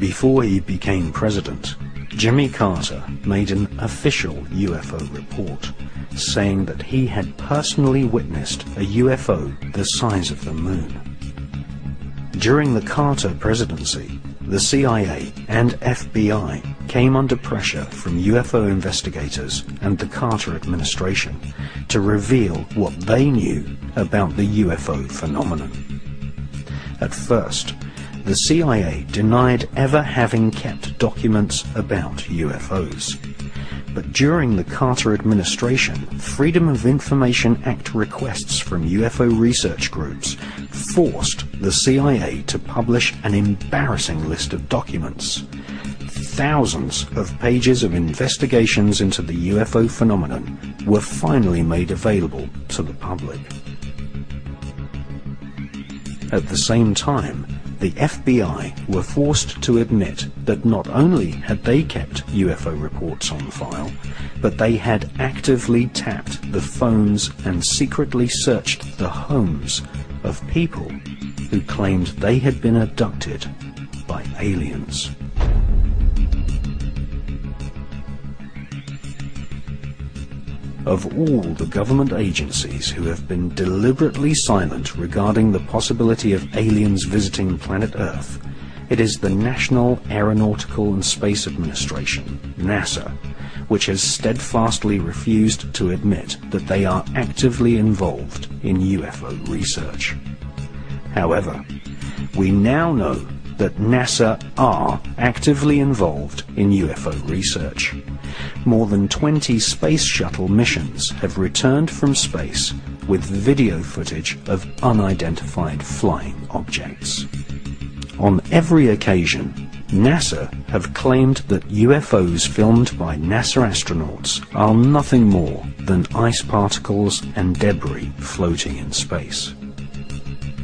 Before he became president, Jimmy Carter made an official UFO report, saying that he had personally witnessed a UFO the size of the moon. During the Carter presidency, the CIA and FBI came under pressure from UFO investigators and the Carter administration to reveal what they knew about the UFO phenomenon. At first, the CIA denied ever having kept documents about UFOs. But during the Carter administration, Freedom of Information Act requests from UFO research groups forced the CIA to publish an embarrassing list of documents. Thousands of pages of investigations into the UFO phenomenon were finally made available to the public. At the same time, the FBI were forced to admit that not only had they kept UFO reports on file, but they had actively tapped the phones and secretly searched the homes of people who claimed they had been abducted by aliens. Of all the government agencies who have been deliberately silent regarding the possibility of aliens visiting planet Earth, it is the National Aeronautical and Space Administration, NASA, which has steadfastly refused to admit that they are actively involved in UFO research. However, we now know that NASA are actively involved in UFO research. More than 20 space shuttle missions have returned from space with video footage of unidentified flying objects. On every occasion, NASA have claimed that UFOs filmed by NASA astronauts are nothing more than ice particles and debris floating in space.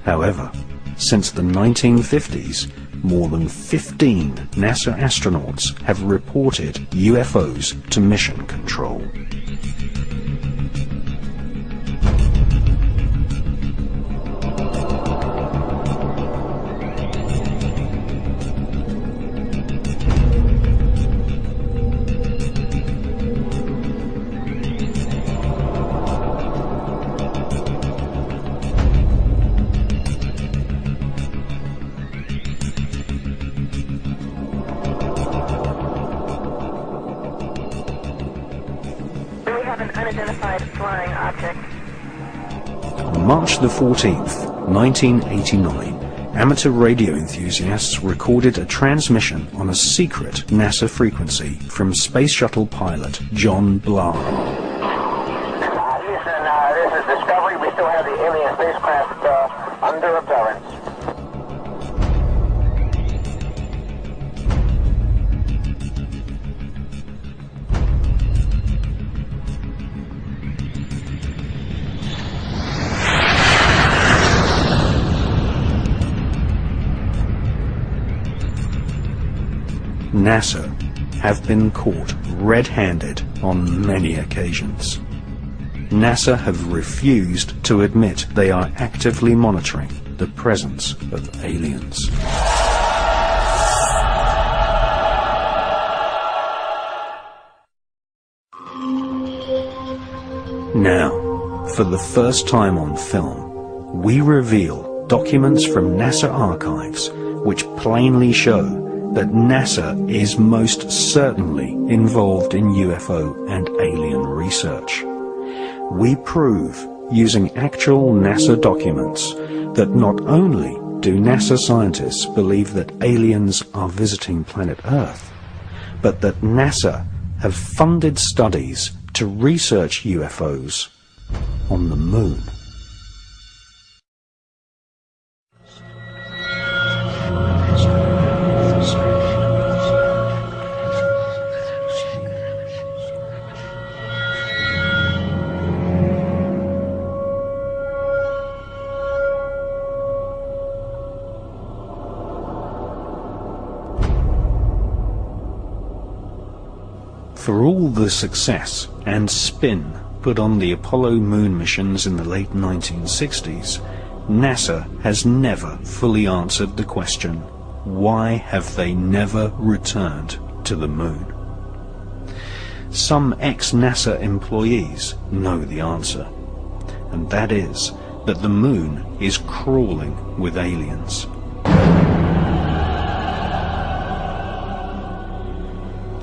However, since the 1950s, more than 15 NASA astronauts have reported UFOs to mission control. Unidentified flying object. On March the 14th, 1989, amateur radio enthusiasts recorded a transmission on a secret NASA frequency from Space Shuttle pilot John Blah. Houston, this is Discovery. We still have the alien spacecraft under observance. NASA have been caught red-handed on many occasions. NASA have refused to admit they are actively monitoring the presence of aliens. Now, for the first time on film, we reveal documents from NASA archives which plainly show that NASA is most certainly involved in UFO and alien research. We prove, using actual NASA documents, that not only do NASA scientists believe that aliens are visiting planet Earth, but that NASA have funded studies to research UFOs on the Moon. For all the success and spin put on the Apollo moon missions in the late 1960s, NASA has never fully answered the question, why have they never returned to the moon? Some ex-NASA employees know the answer, and that is that the moon is crawling with aliens.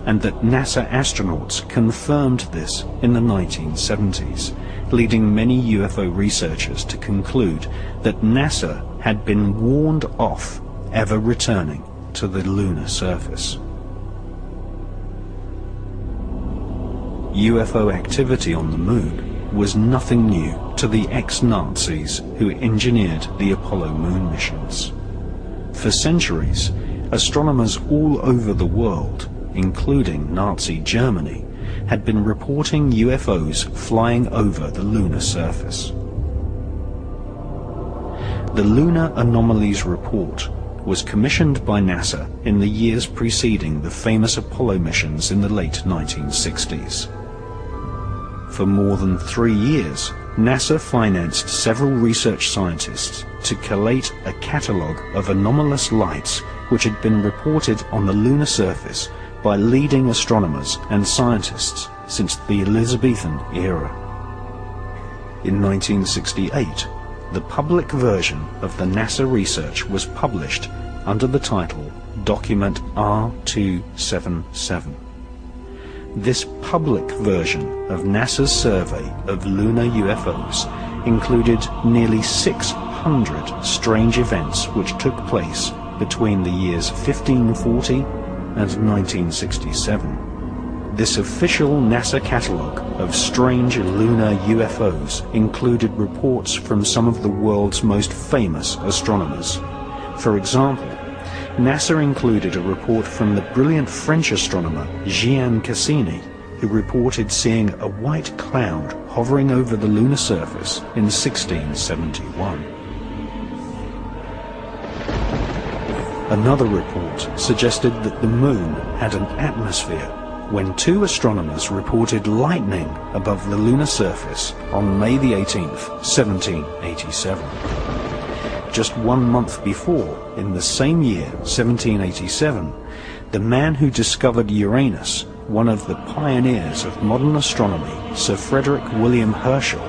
And that NASA astronauts confirmed this in the 1970s, leading many UFO researchers to conclude that NASA had been warned off ever returning to the lunar surface. UFO activity on the moon was nothing new to the ex-Nazis who engineered the Apollo moon missions. For centuries, astronomers all over the world, including Nazi Germany, had been reporting UFOs flying over the lunar surface. The Lunar Anomalies Report was commissioned by NASA in the years preceding the famous Apollo missions in the late 1960s. For more than 3 years, NASA financed several research scientists to collate a catalogue of anomalous lights which had been reported on the lunar surface by leading astronomers and scientists since the Elizabethan era. In 1968, the public version of the NASA research was published under the title Document R277. This public version of NASA's survey of lunar UFOs included nearly 600 strange events which took place between the years 1540 and 1967. This official NASA catalogue of strange lunar UFOs included reports from some of the world's most famous astronomers. For example, NASA included a report from the brilliant French astronomer Gian Cassini, who reported seeing a white cloud hovering over the lunar surface in 1671. Another report suggested that the moon had an atmosphere when 2 astronomers reported lightning above the lunar surface on May the 18th, 1787. Just 1 month before, in the same year, 1787, the man who discovered Uranus, one of the pioneers of modern astronomy, Sir Frederick William Herschel,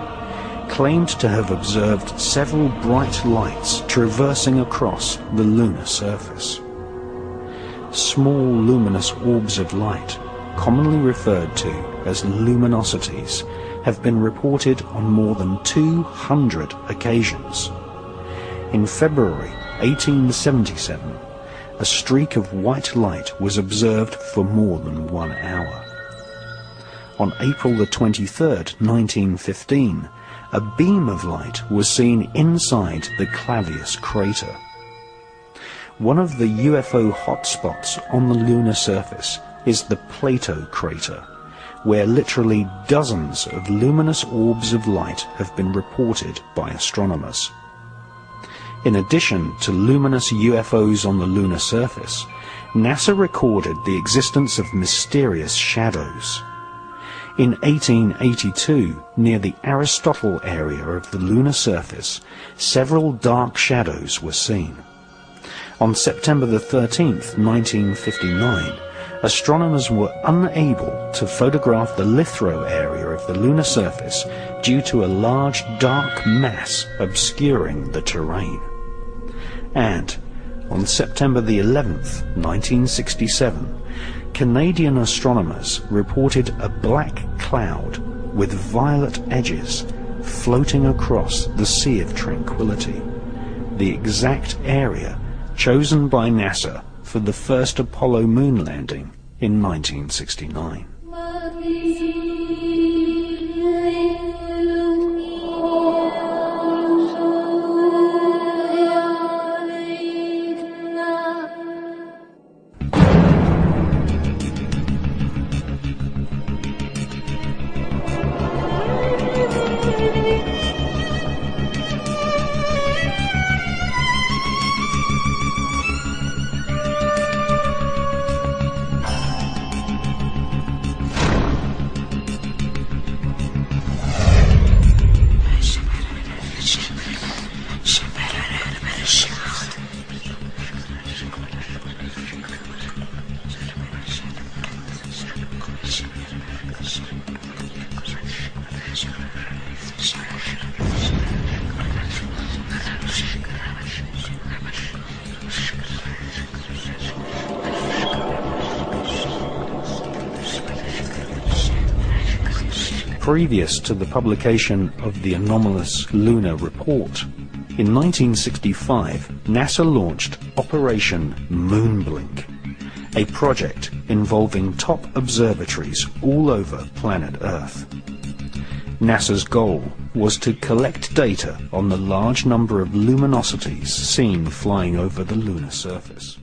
claimed to have observed several bright lights traversing across the lunar surface. Small luminous orbs of light, commonly referred to as luminosities, have been reported on more than 200 occasions. In February 1877, a streak of white light was observed for more than 1 hour. On April the 23rd, 1915, a beam of light was seen inside the Clavius crater. One of the UFO hotspots on the lunar surface is the Plato crater, where literally dozens of luminous orbs of light have been reported by astronomers. In addition to luminous UFOs on the lunar surface, NASA recorded the existence of mysterious shadows. In 1882, near the Aristotle area of the lunar surface, several dark shadows were seen. On September the 13th, 1959, astronomers were unable to photograph the Lithro area of the lunar surface due to a large dark mass obscuring the terrain. And on September the 11th, 1967, Canadian astronomers reported a black cloud with violet edges floating across the Sea of Tranquility, the exact area chosen by NASA for the first Apollo moon landing in 1969. Previous to the publication of the anomalous lunar report, in 1965, NASA launched Operation Moonblink, a project involving top observatories all over planet Earth. NASA's goal was to collect data on the large number of luminosities seen flying over the lunar surface.